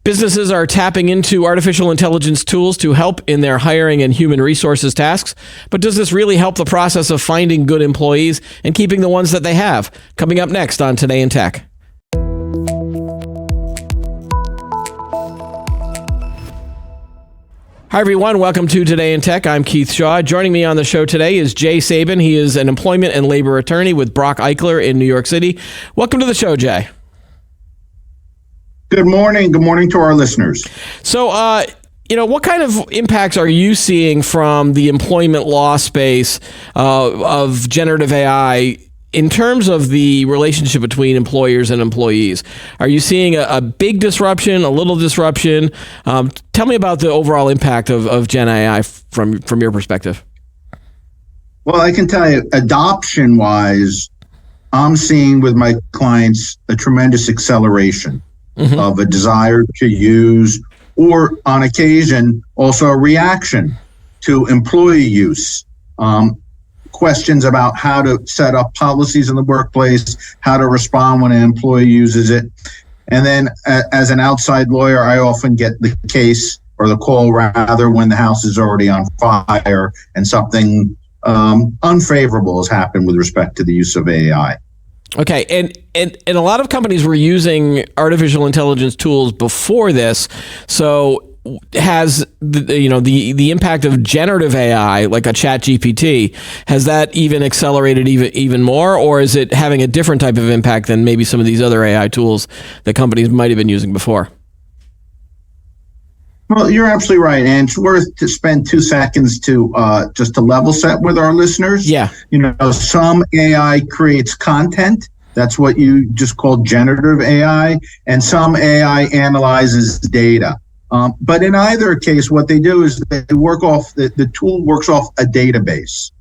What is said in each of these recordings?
Businesses are tapping into artificial intelligence tools to help in their hiring and human resources tasks. But does this really help the process of finding good employees and keeping the ones that they have? Coming up next on Today in Tech. Hi, everyone. Welcome to Today in Tech. I'm Keith Shaw. Joining me on the show today is Jay Sabin. He is an employment and labor attorney with Brock Eichler in New York City. Welcome to the show, Jay. Good morning. Good morning to our listeners. So, what kind of impacts are you seeing from the employment law space of generative AI in terms of the relationship between employers and employees? Are you seeing a big disruption, a little disruption? Tell me about the overall impact of Gen AI from your perspective. Well, I can tell you, adoption-wise, I'm seeing with my clients a tremendous acceleration of a desire to use, or on occasion, also a reaction to employee use. Questions about how to set up policies in the workplace, how to respond when an employee uses it. And then as an outside lawyer, I often get the case or the call rather when the house is already on fire and something unfavorable has happened with respect to the use of AI. Okay, and a lot of companies were using artificial intelligence tools before this. So has the impact of generative AI, like a ChatGPT, has that even accelerated even more, or is it having a different type of impact than maybe some of these other AI tools that companies might have been using before? Well, you're absolutely right, and it's worth to spend 2 seconds to just to level set with our listeners. Yeah. Some AI creates content. That's what you just called generative AI, and some AI analyzes data. But in either case, what they do is they work off, the tool works off a database.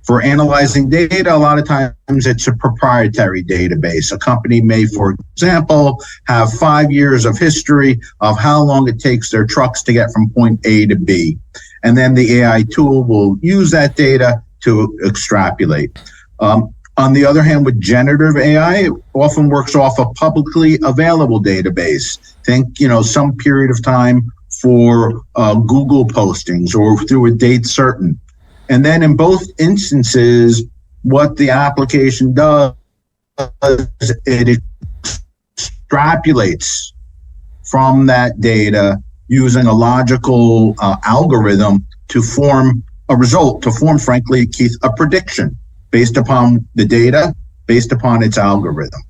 For analyzing data, a lot of times it's a proprietary database. A company may, for example, have 5 years of history of how long it takes their trucks to get from point A to B. And then the AI tool will use that data to extrapolate. On the other hand, with generative AI, it often works off a publicly available database. Think, some period of time for Google postings or through a date certain. And then in both instances, what the application does, it extrapolates from that data using a logical algorithm to form a result, to form, frankly, Keith, a prediction based upon the data, based upon its algorithm.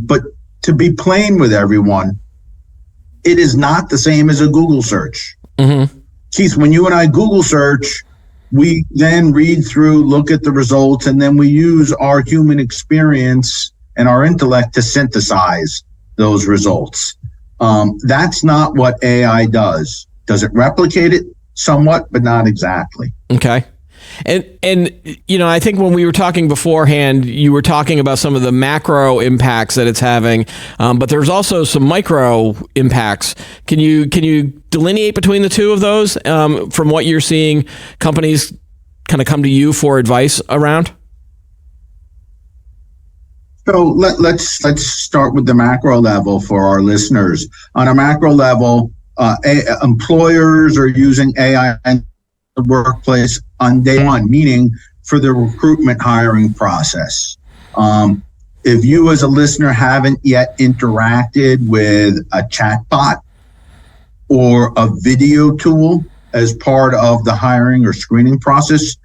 But to be plain with everyone, it is not the same as a Google search. Keith, when you and I Google search, we then read through, look at the results, and then we use our human experience and our intellect to synthesize those results. That's not what AI does. Does it replicate it? Somewhat, but not exactly. Okay. And I think when we were talking beforehand, you were talking about some of the macro impacts that it's having, but there's also some micro impacts. Can you delineate between the two of those from what you're seeing companies kind of come to you for advice around? So let's start with the macro level for our listeners. On a macro level, employers are using AI in the workplace on day one, meaning for the recruitment hiring process. If you as a listener haven't yet interacted with a chatbot or a video tool as part of the hiring or screening process,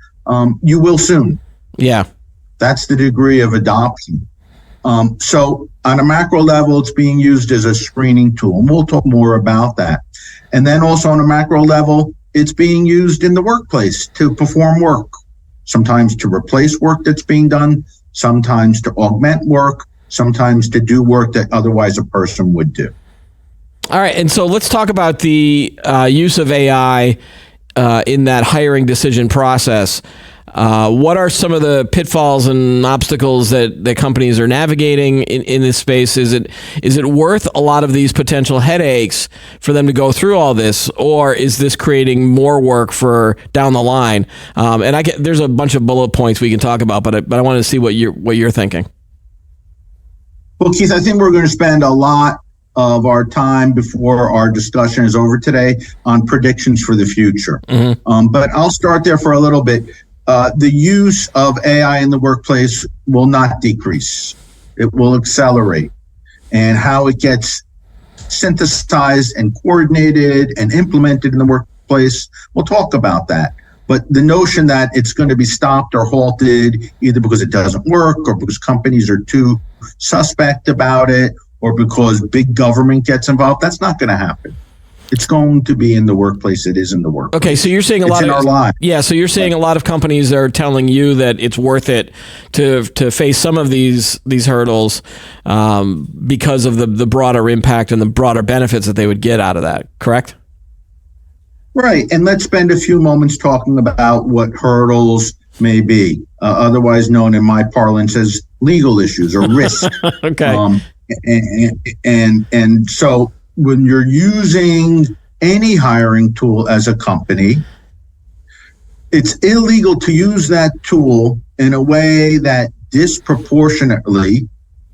you will soon. Yeah. That's the degree of adoption. So on a macro level, it's being used as a screening tool, and we'll talk more about that. And then also on a macro level, it's being used in the workplace to perform work, sometimes to replace work that's being done, sometimes to augment work, sometimes to do work that otherwise a person would do. All right, and so let's talk about the use of AI in that hiring decision process. What are some of the pitfalls and obstacles that companies are navigating in this space? Is it worth a lot of these potential headaches for them to go through all this, or is this creating more work for down the line? And there's a bunch of bullet points we can talk about, but I wanted to see what you're thinking. Well, Keith, I think we're going to spend a lot of our time before our discussion is over today on predictions for the future. But I'll start there for a little bit. The use of AI in the workplace will not decrease. It will accelerate. And how it gets synthesized and coordinated and implemented in the workplace, we'll talk about that. But the notion that it's going to be stopped or halted either because it doesn't work or because companies are too suspect about it or because big government gets involved, that's not going to happen. It's going to be in the workplace. It is in the workplace. Okay, so you're saying our lives. Yeah, so you're saying a lot of companies are telling you that it's worth it to face some of these hurdles because of the broader impact and the broader benefits that they would get out of that, correct? Right, and let's spend a few moments talking about what hurdles may be, otherwise known in my parlance as legal issues or risk. Okay. And so when you're using any hiring tool as a company, it's illegal to use that tool in a way that disproportionately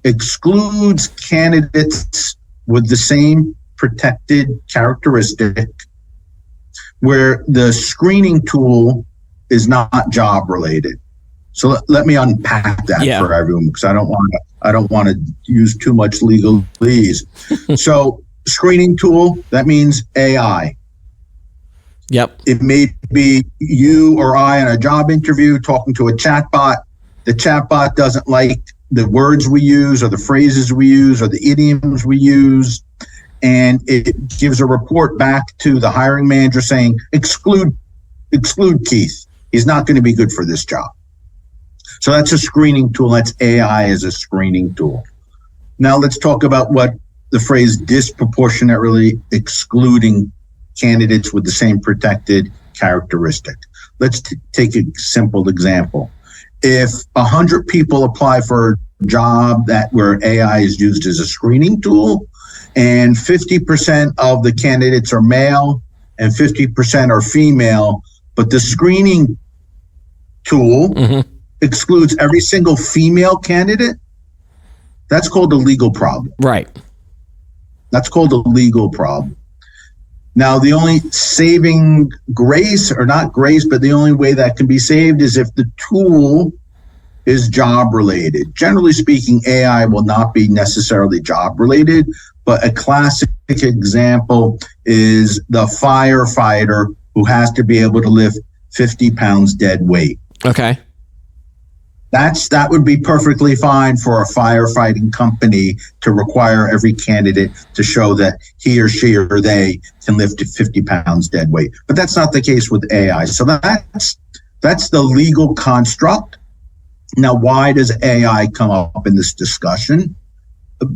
excludes candidates with the same protected characteristic, where the screening tool is not job related. So let me unpack that for everyone, because I don't want to use too much legalese. So screening tool, that means AI. Yep. It may be you or I in a job interview talking to a chatbot. The chatbot doesn't like the words we use or the phrases we use or the idioms we use. And it gives a report back to the hiring manager saying, exclude Keith. He's not going to be good for this job. So that's a screening tool. That's AI as a screening tool. Now let's talk about what the phrase disproportionately excluding candidates with the same protected characteristic. Let's take a simple example. If 100 people apply for a job where AI is used as a screening tool, and 50% of the candidates are male and 50% are female, but the screening tool excludes every single female candidate, that's called a legal problem. Right. That's called a legal problem. Now, the only saving grace, or not grace, but the only way that can be saved is if the tool is job related. Generally speaking, AI will not be necessarily job related, but a classic example is the firefighter who has to be able to lift 50 pounds dead weight. Okay. That would be perfectly fine for a firefighting company to require every candidate to show that he or she or they can lift 50 pounds dead weight. But that's not the case with AI. So that's the legal construct. Now, why does AI come up in this discussion?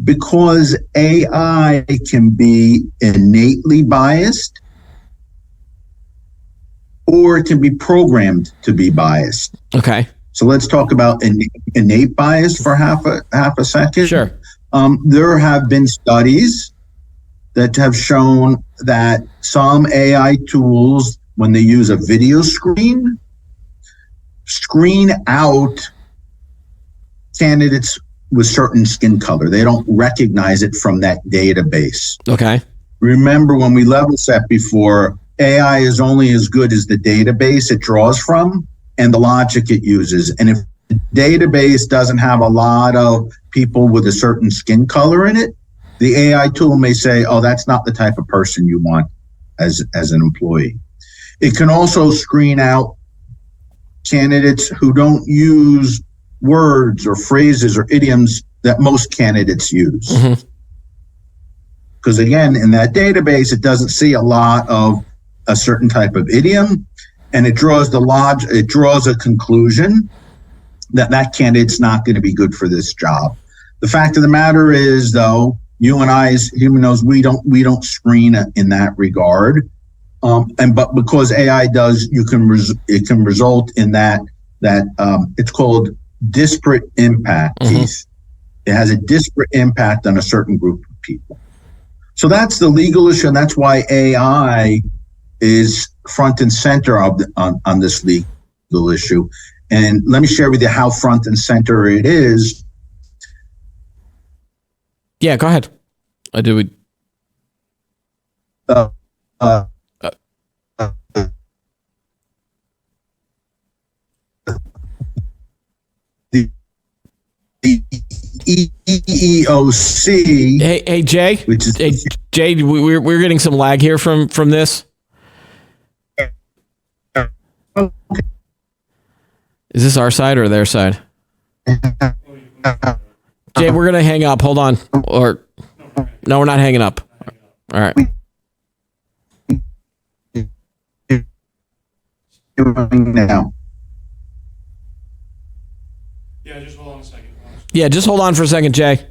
Because AI can be innately biased, or it can be programmed to be biased. Okay. So let's talk about innate bias for half a second. Sure. There have been studies that have shown that some AI tools, when they use a video screen out candidates with certain skin color. They don't recognize it from that database. Okay. Remember, when we level set before, AI is only as good as the database it draws from and the logic it uses. And if the database doesn't have a lot of people with a certain skin color in it, the AI tool may say, oh, that's not the type of person you want as an employee. It can also screen out candidates who don't use words or phrases or idioms that most candidates use. Because again, in that database, it doesn't see a lot of a certain type of idiom, and it draws a conclusion that candidate's not going to be good for this job. The fact of the matter is, though, you and I as humans, we don't screen in that regard. But because AI does, it can result in that it's called disparate impact, Keith. It has a disparate impact on a certain group of people. So that's the legal issue, and that's why AI is front and center on this legal issue. And let me share with you how front and center it is. Yeah, go ahead. Do we? Uh, uh, the EEOC. Hey, Jay. Which is Jay. We're getting some lag here from this. Is this our side or their side? Jay, we're gonna hang up. Hold on. Or no, we're not hanging up. All right. Now. Yeah, just hold on a second. Yeah, just hold on for a second, Jay.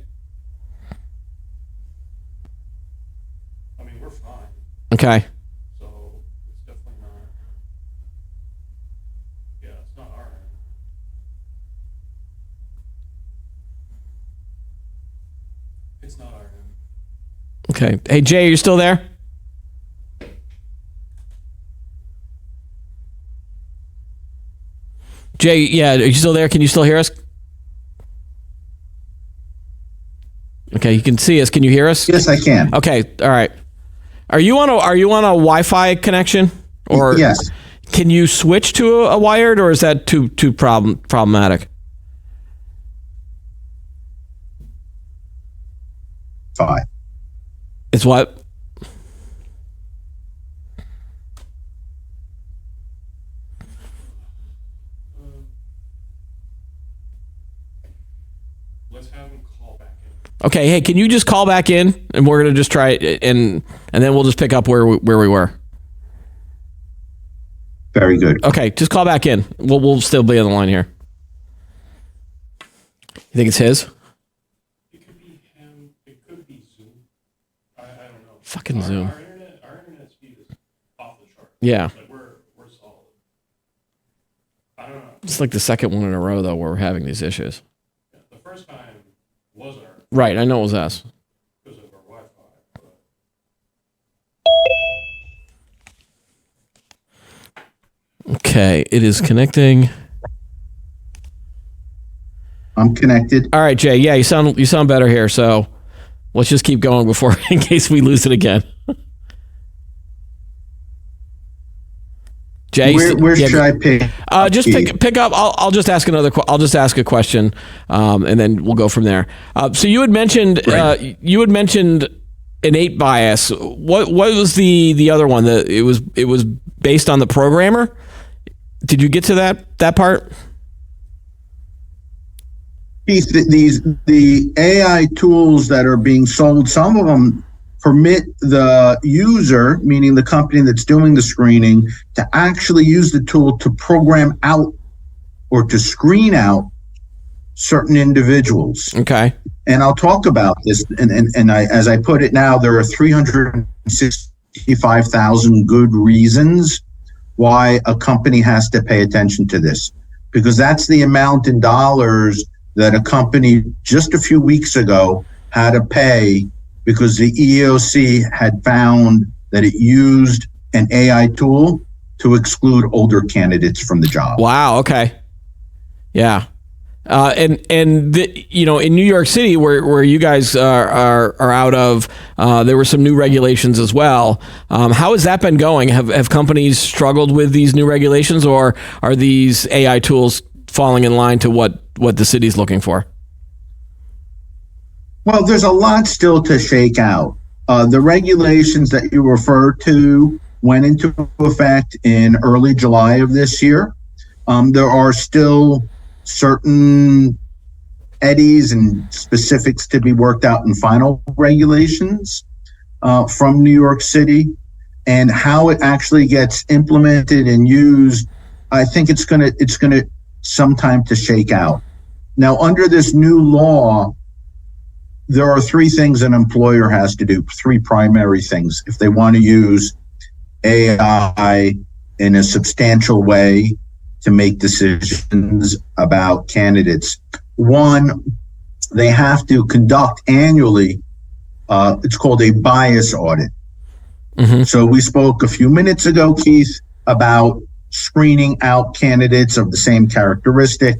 I mean, we're fine. Okay. So it's definitely not. Yeah, it's not our end. It's not our end. Okay. Hey, Jay, are you still there? Jay, yeah, are you still there? Can you still hear us? Okay, you can see us. Can you hear us? Yes, I can. Okay, all right. Are you on a Wi-Fi connection? Or yes. Can you switch to a wired, or is that too problematic? Fine. It's what? Let's have him call back in. Okay, hey, can you just call back in, and we're gonna just try it, and then we'll just pick up where we were. Very good. Okay, just call back in. We'll still be on the line here. You think it's his? It could be him. It could be Zoom. I don't know. Fucking Zoom. Our internet speed is off the chart. Yeah. Like we're solid. I don't know. It's like the second one in a row though where we're having these issues. Yeah, the first time was our Right, I know it was us. because of our Wi-Fi. But Okay, it is connecting. I'm connected. All right, Jay. Yeah, you sound better here. So let's just keep going before in case we lose it again. Jay, Where should I pick? Just pick up. I'll just ask I'll just ask a question, and then we'll go from there. So you had mentioned innate bias. What was the other one? It was based on the programmer. Did you get to that part? Keith, the AI tools that are being sold, some of them permit the user, meaning the company that's doing the screening, to actually use the tool to program out or to screen out certain individuals. Okay. And I'll talk about this. And as I put it now, there are 365,000 good reasons why a company has to pay attention to this, because that's the amount in dollars that a company just a few weeks ago had to pay because the EEOC had found that it used an AI tool to exclude older candidates from the job. Wow. Okay. Yeah. In New York City, where you guys are out of, there were some new regulations as well. How has that been going? Have companies struggled with these new regulations, or are these AI tools falling in line to what the city's looking for? Well, there's a lot still to shake out. The regulations that you referred to went into effect in early July of this year. There are still certain eddies and specifics to be worked out in final regulations from New York City, and how it actually gets implemented and used. I think it's gonna some time to shake out. Now, under this new law, there are three things an employer has to do, three primary things, if they want to use AI in a substantial way to make decisions about candidates. One, they have to conduct annually, it's called a bias audit. Mm-hmm. So we spoke a few minutes ago, Keith, about screening out candidates of the same characteristic.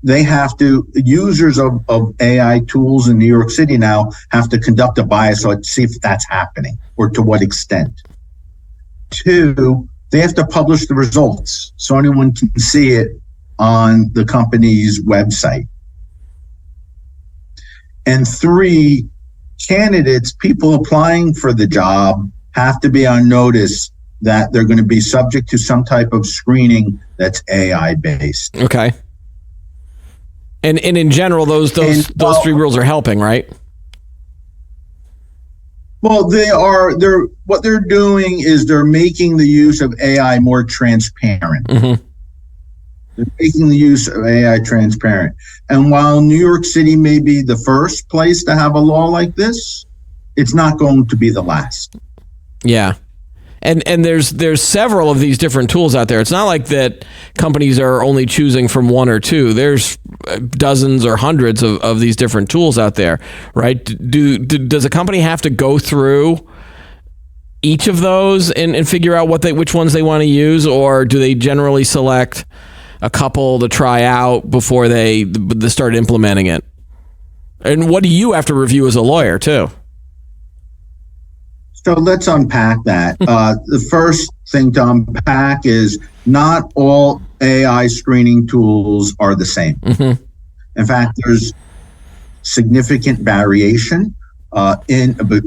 they have to, users of AI tools in New York City now have to conduct a bias audit to see if that's happening or to what extent. Two, they have to publish the results so anyone can see it on the company's website. And three, candidates, people applying for the job, have to be on notice that they're going to be subject to some type of screening that's AI based. Okay. And in general, those three rules are helping, right? Well, what they're doing is they're making the use of AI more transparent. Mm-hmm. They're making the use of AI transparent. And while New York City may be the first place to have a law like this, it's not going to be the last. Yeah. And there's several of these different tools out there. It's not like that companies are only choosing from one or two. There's dozens or hundreds of these different tools out there, right? Does a company have to go through each of those and figure out which ones they want to use, or do they generally select a couple to try out before they start implementing it? And what do you have to review as a lawyer too? So let's unpack that. The first thing to unpack is not all AI screening tools are the same. Mm-hmm. In fact, there's significant variation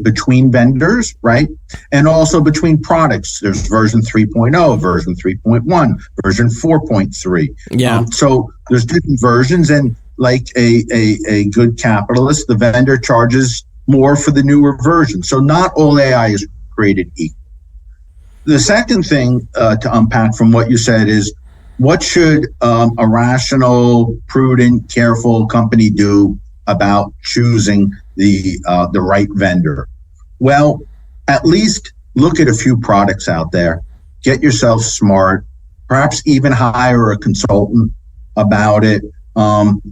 between vendors, right? And also between products. There's version 3.0, version 3.1, version 4.3. Yeah. So there's different versions, and like a good capitalist, the vendor charges more for the newer version. So not all AI is created equal. The second thing to unpack from what you said is, what should a rational, prudent, careful company do about choosing the right vendor? Well, at least look at a few products out there, get yourself smart, perhaps even hire a consultant about it.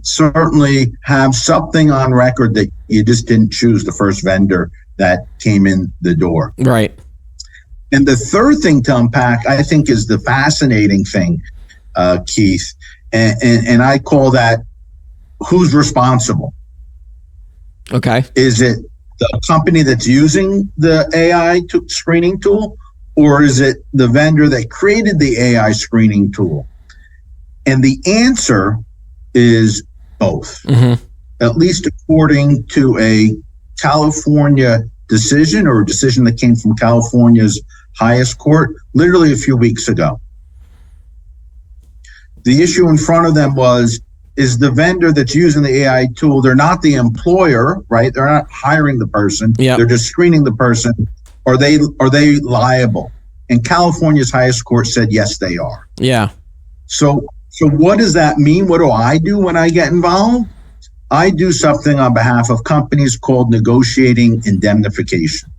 Certainly have something on record that you just didn't choose the first vendor that came in the door. Right. And the third thing to unpack, I think, is the fascinating thing, Keith, and I call that, who's responsible? Okay. Is it the company that's using the AI screening tool, or is it the vendor that created the AI screening tool? And the answer is both, mm-hmm. at least according to a California decision, or a decision that came from California's highest court literally a few weeks ago. The issue in front of them is the vendor that's using the AI tool, they're not the employer, right? They're not hiring the person. Yep. They're just screening the person. Are they liable? And California's highest court said, yes, they are. Yeah. So what does that mean? What do I do when I get involved? I do something on behalf of companies called negotiating indemnification,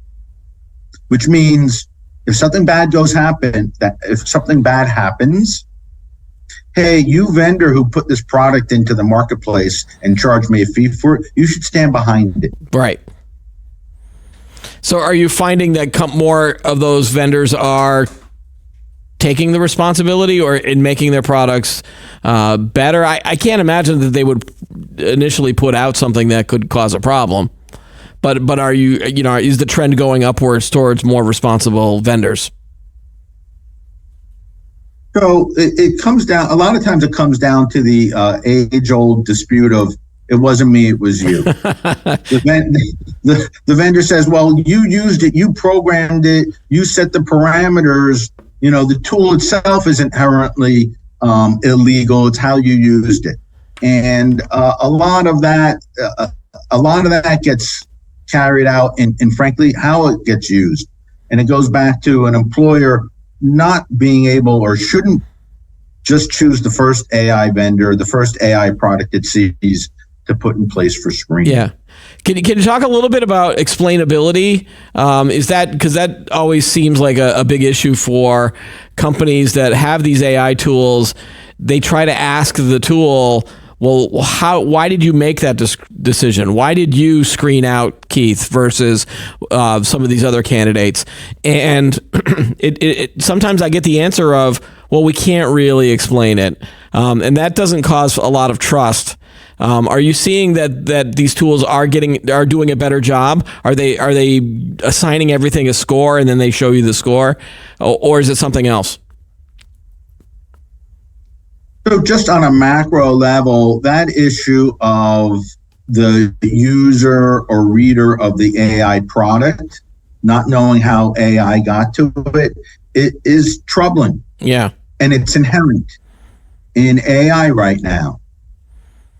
which means if something bad happens, hey, you vendor who put this product into the marketplace and charged me a fee for it, you should stand behind it. Right. So are you finding that more of those vendors are taking the responsibility or in making their products better? I can't imagine that they would initially put out something that could cause a problem. But are is the trend going upwards towards more responsible vendors? So it comes down, a lot of times it comes down to the age-old dispute of, it wasn't me, it was you. The vendor says, well, you used it, you programmed it, you set the parameters. The tool itself is inherently illegal. It's how you used it. And a lot of that gets carried out in frankly, how it gets used. And it goes back to an employer not being able, or shouldn't just choose the first AI vendor, the first AI product it sees to put in place for screening. Yeah. Can you talk a little bit about explainability? Is that, because that always seems like a big issue for companies that have these AI tools. They try to ask the tool, well, why did you make that decision? Why did you screen out Keith versus some of these other candidates? And it sometimes I get the answer of, well, we can't really explain it, and that doesn't cause a lot of trust. Are you seeing that these tools are doing a better job? Are they assigning everything a score and then they show you the score, or is it something else? So just on a macro level, that issue of the user or reader of the AI product not knowing how AI got to it, it is troubling. Yeah. And it's inherent in AI right now.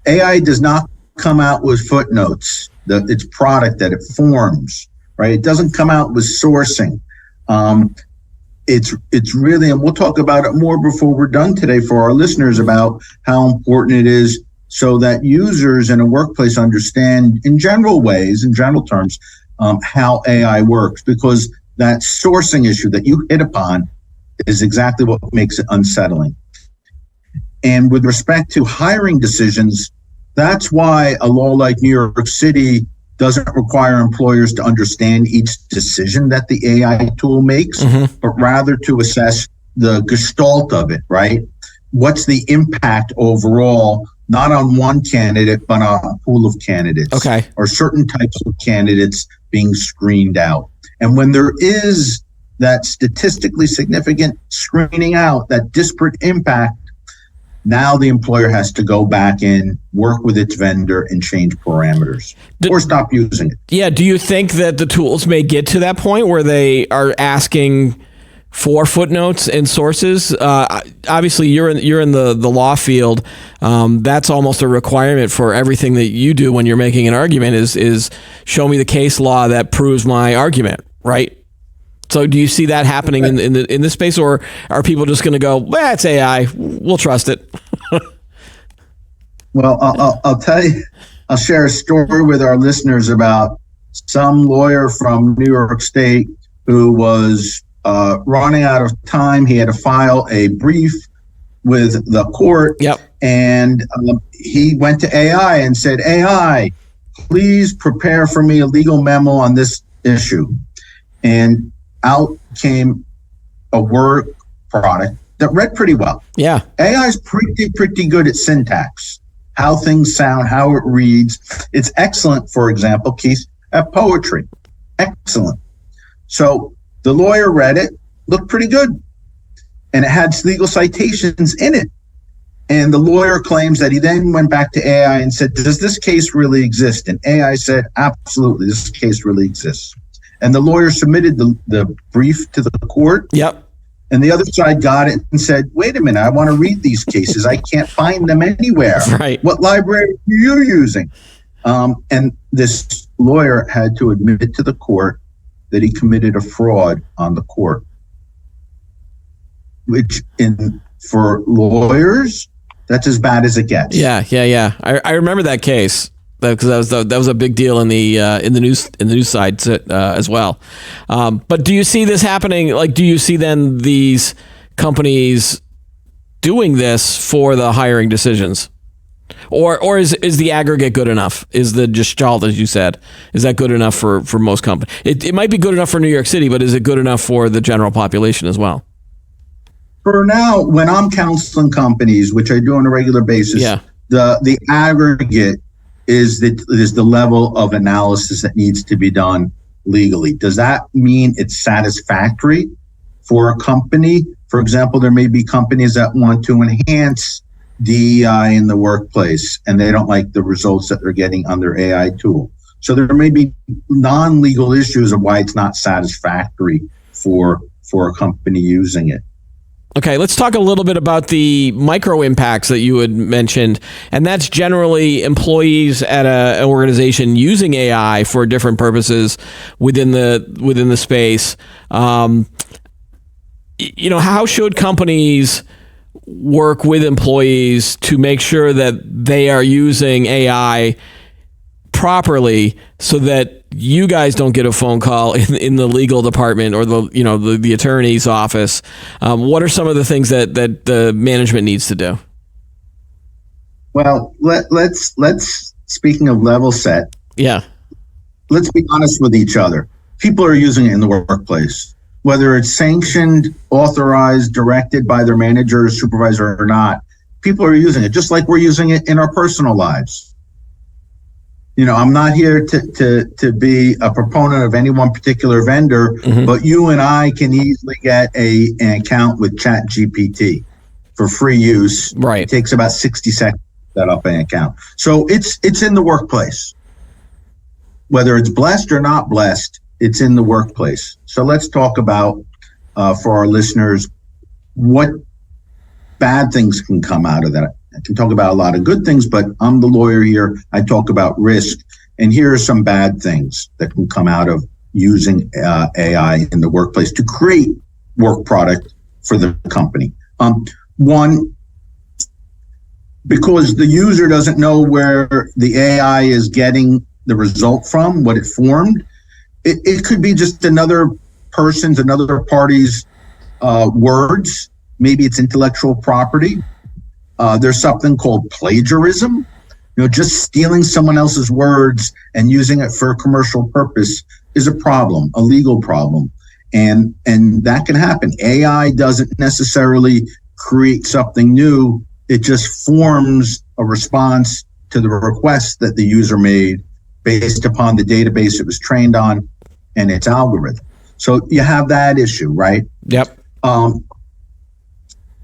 AI does not come out with footnotes, its product that it forms, right? It doesn't come out with sourcing. It's really, and we'll talk about it more before we're done today for our listeners about how important it is so that users in a workplace understand in general ways, in general terms, how AI works, because that sourcing issue that you hit upon is exactly what makes it unsettling. And with respect to hiring decisions, that's why a law like New York City doesn't require employers to understand each decision that the AI tool makes, but rather to assess the gestalt of it, right? What's the impact overall, not on one candidate, but on a pool of candidates, okay, or certain types of candidates being screened out. And when there is that statistically significant screening out, that disparate impact, now the employer has to go back in, work with its vendor, and change parameters or stop using it. Yeah. Do you think that the tools may get to that point where they are asking for footnotes and sources? Obviously, you're in the law field. That's almost a requirement for everything that you do when you're making an argument. Is show me the case law that proves my argument, right? So do you see that happening in this space, or are people just going to go, well, it's AI, we'll trust it? Well, I'll tell you, I'll share a story with our listeners about some lawyer from New York State who was running out of time. He had to file a brief with the court. Yep. And he went to AI and said, AI, please prepare for me a legal memo on this issue. And out came a Word product that read pretty well. Yeah. AI is pretty good at syntax, how things sound, how it reads. It's excellent, for example, Keith, at poetry. Excellent. So the lawyer read it, looked pretty good, and it had legal citations in it. And the lawyer claims that he then went back to AI and said, does this case really exist? And AI said, absolutely, this case really exists. And the lawyer submitted the brief to the court. Yep. And the other side got it and said, wait a minute, I want to read these cases. I can't find them anywhere. Right. What library are you using? And this lawyer had to admit to the court that he committed a fraud on the court, which for lawyers, that's as bad as it gets. Yeah. I remember that case because that was a big deal in the news side as well. But do you see this happening? Like, do you see then these companies doing this for the hiring decisions, or is the aggregate good enough? Is the gestalt, as you said, is that good enough for most companies? It might be good enough for New York City, but is it good enough for the general population as well? For now, when I'm counseling companies, which I do on a regular basis, the aggregate is the level of analysis that needs to be done legally. Does that mean it's satisfactory for a company? For example, there may be companies that want to enhance DEI in the workplace, and they don't like the results that they're getting on their AI tool. So there may be non-legal issues of why it's not satisfactory for a company using it. Okay, let's talk a little bit about the micro impacts that you had mentioned, and that's generally employees at an organization using AI for different purposes within the space. How should companies work with employees to make sure that they are using AI properly, so that you guys don't get a phone call in the legal department or the attorney's office? What are some of the things that the management needs to do? Well, let's speaking of level set. Yeah. Let's be honest with each other. People are using it in the workplace. whether it's sanctioned, authorized, directed by their manager or supervisor or not, people are using it just like we're using it in our personal lives. I'm not here to be a proponent of any one particular vendor, but you and I can easily get an account with ChatGPT for free use. Right. It takes about 60 seconds to set up an account. So it's in the workplace. Whether it's blessed or not blessed, it's in the workplace. So let's talk about, for our listeners, what bad things can come out of that. I can talk about a lot of good things, but I'm the lawyer here. I talk about risk. And here are some bad things that can come out of using AI in the workplace to create work product for the company. One, because the user doesn't know where the AI is getting the result from, what it formed, it could be just another party's words. Maybe it's intellectual property. There's something called plagiarism, just stealing someone else's words and using it for a commercial purpose is a problem, a legal problem. And that can happen. AI doesn't necessarily create something new. It just forms a response to the request that the user made based upon the database it was trained on and its algorithm. So you have that issue, right? Yep.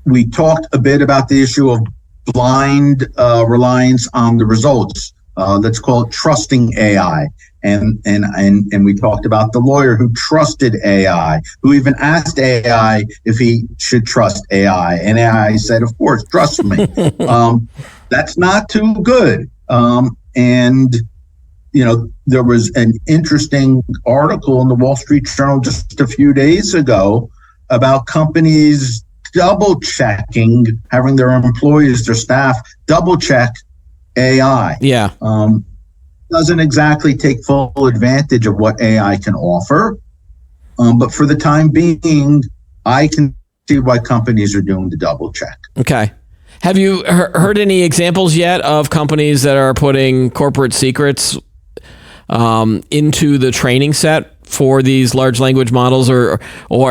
We talked a bit about the issue of blind reliance on the results. Let's call it trusting AI. And we talked about the lawyer who trusted AI, who even asked AI if he should trust AI. And AI said, of course, trust me. That's not too good. There was an interesting article in the Wall Street Journal just a few days ago about companies double checking, having their employees, their staff double check AI. Yeah. Doesn't exactly take full advantage of what AI can offer. But for the time being, I can see why companies are doing the double check. Okay. Have you heard any examples yet of companies that are putting corporate secrets into the training set for these large language models, or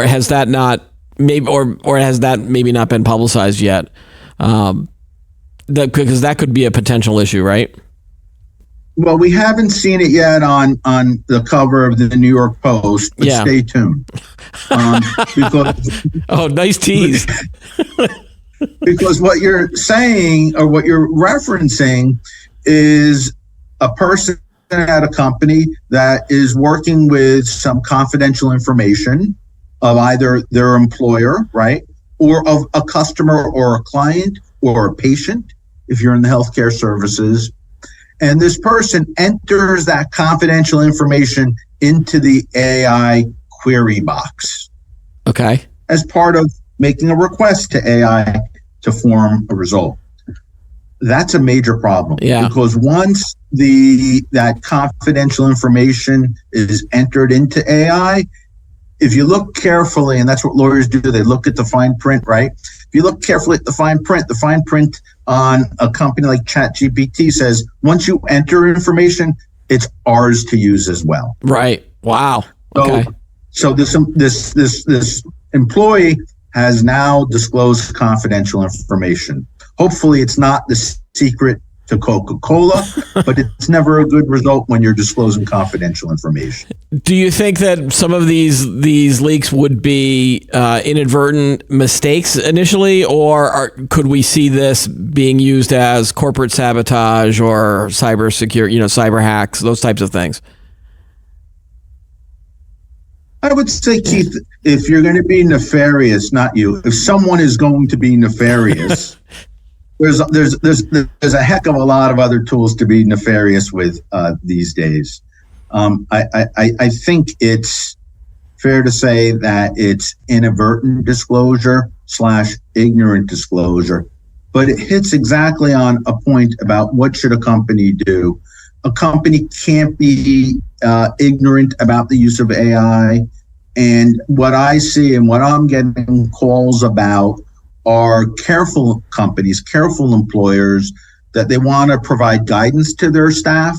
has that not maybe or has that maybe not been publicized yet? Because that could be a potential issue, right? Well, we haven't seen it yet on the cover of the New York Post, but stay tuned. Because nice tease. Because what you're saying or what you're referencing is a person at a company that is working with some confidential information of either their employer, right, or of a customer or a client or a patient, if you're in the healthcare services. And this person enters that confidential information into the AI query box. Okay. As part of making a request to AI to form a result. That's a major problem. Yeah. Because once that confidential information is entered into AI, if you look carefully, and that's what lawyers do, they look at the fine print, right? If you look carefully at the fine print on a company like ChatGPT says, once you enter information, it's ours to use as well. Right. Wow. Okay. So this employee has now disclosed confidential information. Hopefully it's not the secret to Coca-Cola, but it's never a good result when you're disclosing confidential information. Do you think that some of these leaks would be inadvertent mistakes initially, or could we see this being used as corporate sabotage or cyber hacks, those types of things? I would say, Keith, if you're going to be nefarious, not you, if someone is going to be nefarious, there's a heck of a lot of other tools to be nefarious with these days. I think it's fair to say that it's inadvertent disclosure / ignorant disclosure, but it hits exactly on a point about what should a company do. A company can't be ignorant about the use of AI. And what I see and what I'm getting calls about are careful companies, careful employers, that they want to provide guidance to their staff.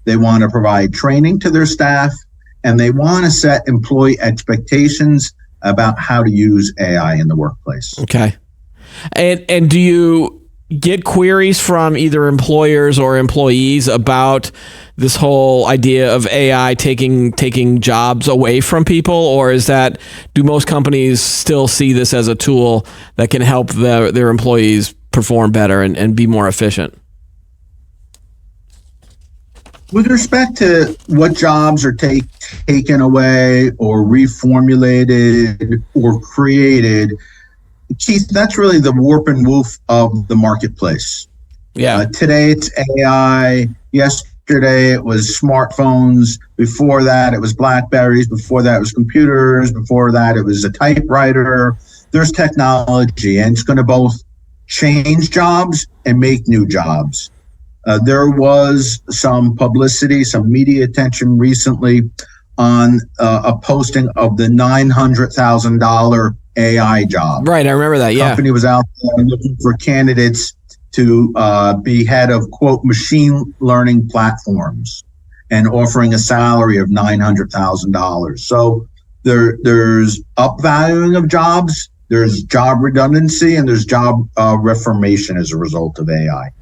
They want to provide training to their staff. and they want to set employee expectations about how to use AI in the workplace. Okay. And do you get queries from either employers or employees about this whole idea of AI taking jobs away from people, or do most companies still see this as a tool that can help their employees perform better and be more efficient? With respect to what jobs are taken away or reformulated or created, Keith, that's really the warp and woof of the marketplace. Yeah. Today it's AI. Yesterday it was smartphones. Before that it was BlackBerries. Before that it was computers. Before that it was a typewriter. There's technology, and it's going to both change jobs and make new jobs. There was some publicity, some media attention recently on a posting of the $900,000 AI job. Right, I remember that. The Yeah. company was out there looking for candidates to be head of, quote, machine learning platforms and offering a salary of $900,000. So there's upvaluing of jobs, there's job redundancy, and there's job reformation as a result of AI.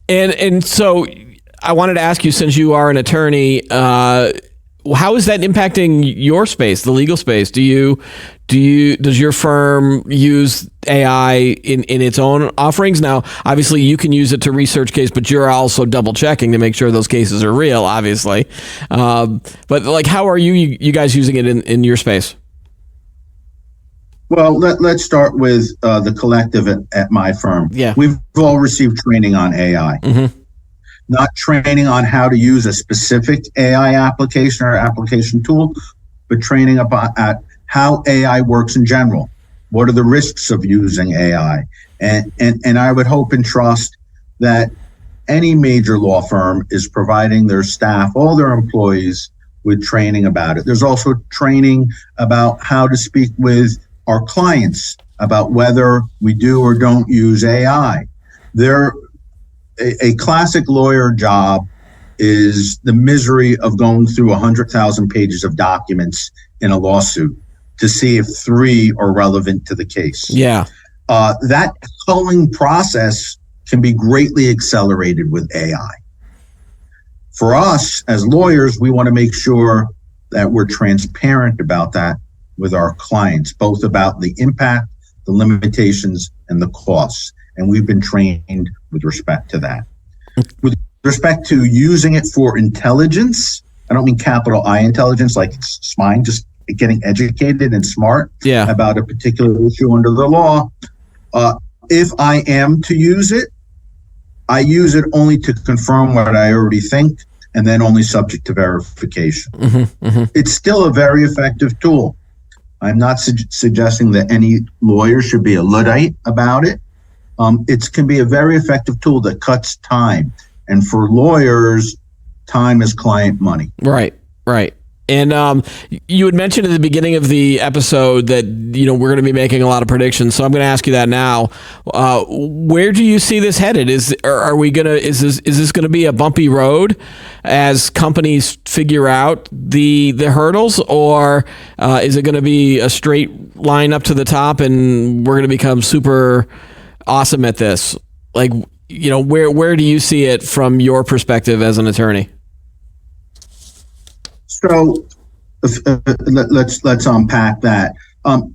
And so I wanted to ask you, since you are an attorney, how is that impacting your space, the legal space? Does your firm use AI in its own offerings? Now, obviously you can use it to research case, but you're also double checking to make sure those cases are real, obviously. But like, how are you guys using it in your space? Well, let's start with the collective at my firm. Yeah. We've all received training on AI. Mm-hmm. Not training on how to use a specific AI application or application tool, but training about how AI works in general. What are the risks of using AI? And I would hope and trust that any major law firm is providing their staff, all their employees, with training about it. There's also training about how to speak with our clients about whether we do or don't use AI. A classic lawyer job is the misery of going through 100,000 pages of documents in a lawsuit to see if 3 are relevant to the case. Yeah. That culling process can be greatly accelerated with AI. For us as lawyers, we want to make sure that we're transparent about that with our clients, both about the impact, the limitations, and the costs. And we've been trained with respect to that. With respect to using it for intelligence, I don't mean capital I intelligence, like it's mine, just getting educated and smart about a particular issue under the law. If I am to use it, I use it only to confirm what I already think, and then only subject to verification. Mm-hmm, mm-hmm. It's still a very effective tool. I'm not suggesting that any lawyer should be a Luddite about it. It can be a very effective tool that cuts time. And for lawyers, time is client money. Right, right. And you had mentioned at the beginning of the episode that, we're going to be making a lot of predictions. So I'm going to ask you that now. Where do you see this headed? Is this going to be a bumpy road as companies figure out the hurdles, or is it going to be a straight line up to the top and we're going to become super awesome at this? Like, where do you see it from your perspective as an attorney? So let's unpack that.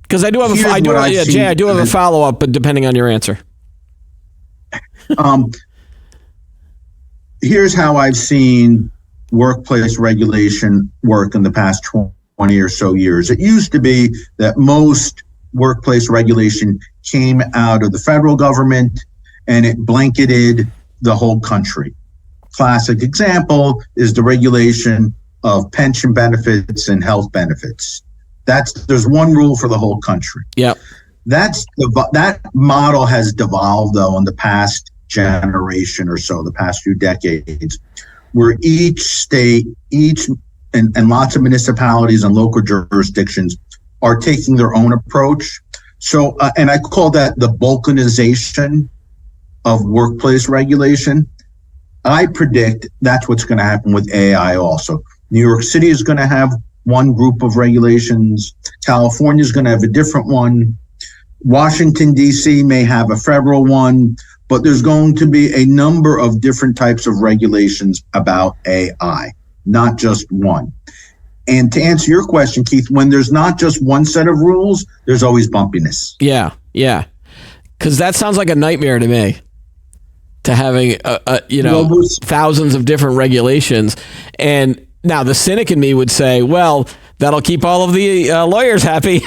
Because I do have a follow up, but depending on your answer. Here's how I've seen workplace regulation work in the past 20 or so years. It used to be that most workplace regulation came out of the federal government and it blanketed the whole country. Classic example is the regulation of pension benefits and health benefits. There's one rule for the whole country. Yep. That model has devolved though in the past generation or so, the past few decades, where each state, and lots of municipalities and local jurisdictions are taking their own approach. So, and I call that the balkanization of workplace regulation. I predict that's what's going to happen with AI also. New York City is going to have one group of regulations. California is going to have a different one. Washington, D.C. may have a federal one, but there's going to be a number of different types of regulations about AI, not just one. And to answer your question, Keith, when there's not just one set of rules, there's always bumpiness. Yeah. Because that sounds like a nightmare to me, to having, thousands of different regulations. And now the cynic in me would say, well, that'll keep all of the lawyers happy.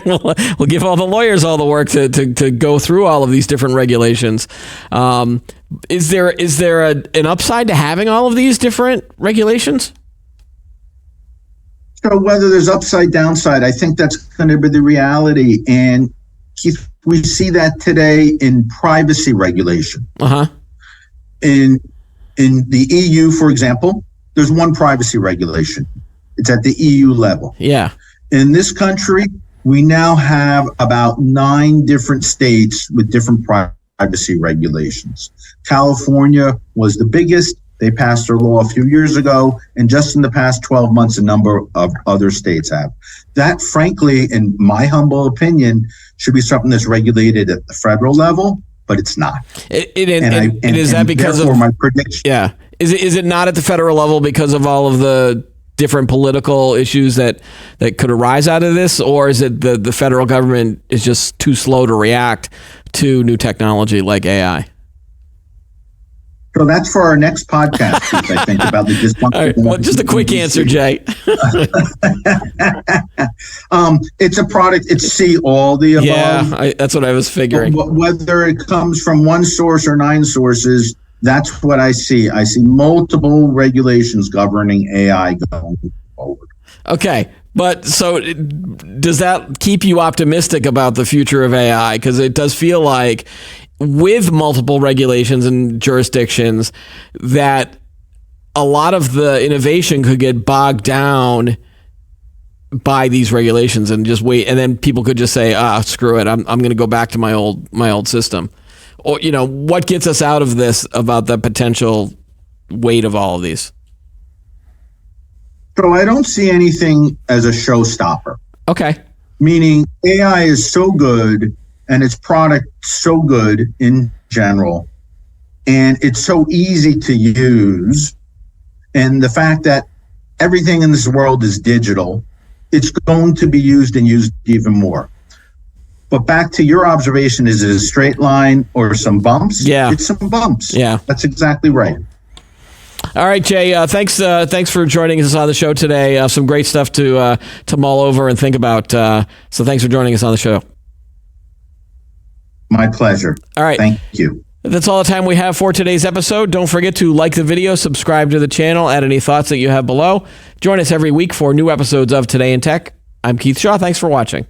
We'll give all the lawyers all the work to go through all of these different regulations. Is there an upside to having all of these different regulations? So whether there's upside, downside, I think that's going to be the reality. And Keith, we see that today in privacy regulation. In the EU, for example, there's one privacy regulation. It's at the EU level. Yeah. In this country, we now have about 9 different states with different privacy regulations. California was the biggest. They passed their law a few years ago, and just in the past 12 months, a number of other states have. That, frankly, in my humble opinion, should be something that's regulated at the federal level, but it's not. Is that because of my prediction? Yeah. Is it not at the federal level because of all of the different political issues that could arise out of this, or is it the federal government is just too slow to react to new technology like AI? So that's for our next podcast, I think, about the dysfunction. All right, well, just a quick answer, Jay. It's a product. It's C, all the above. Yeah, that's what I was figuring. Whether it comes from one source or 9 sources, that's what I see. I see multiple regulations governing AI going forward. Okay. But so does that keep you optimistic about the future of AI? Because it does feel like with multiple regulations and jurisdictions that a lot of the innovation could get bogged down by these regulations and just wait. And then people could just say, screw it. I'm going to go back to my old system. Or, what gets us out of this about the potential weight of all of these? So I don't see anything as a showstopper. Okay. Meaning AI is so good and its product so good in general, and it's so easy to use. And the fact that everything in this world is digital, it's going to be used and used even more. But back to your observation, is it a straight line or some bumps? Yeah. It's some bumps. Yeah. That's exactly right. All right, Jay. Thanks for joining us on the show today. Some great stuff to mull over and think about. So thanks for joining us on the show. My pleasure. All right. Thank you. That's all the time we have for today's episode. Don't forget to like the video, subscribe to the channel, add any thoughts that you have below. Join us every week for new episodes of Today in Tech. I'm Keith Shaw. Thanks for watching.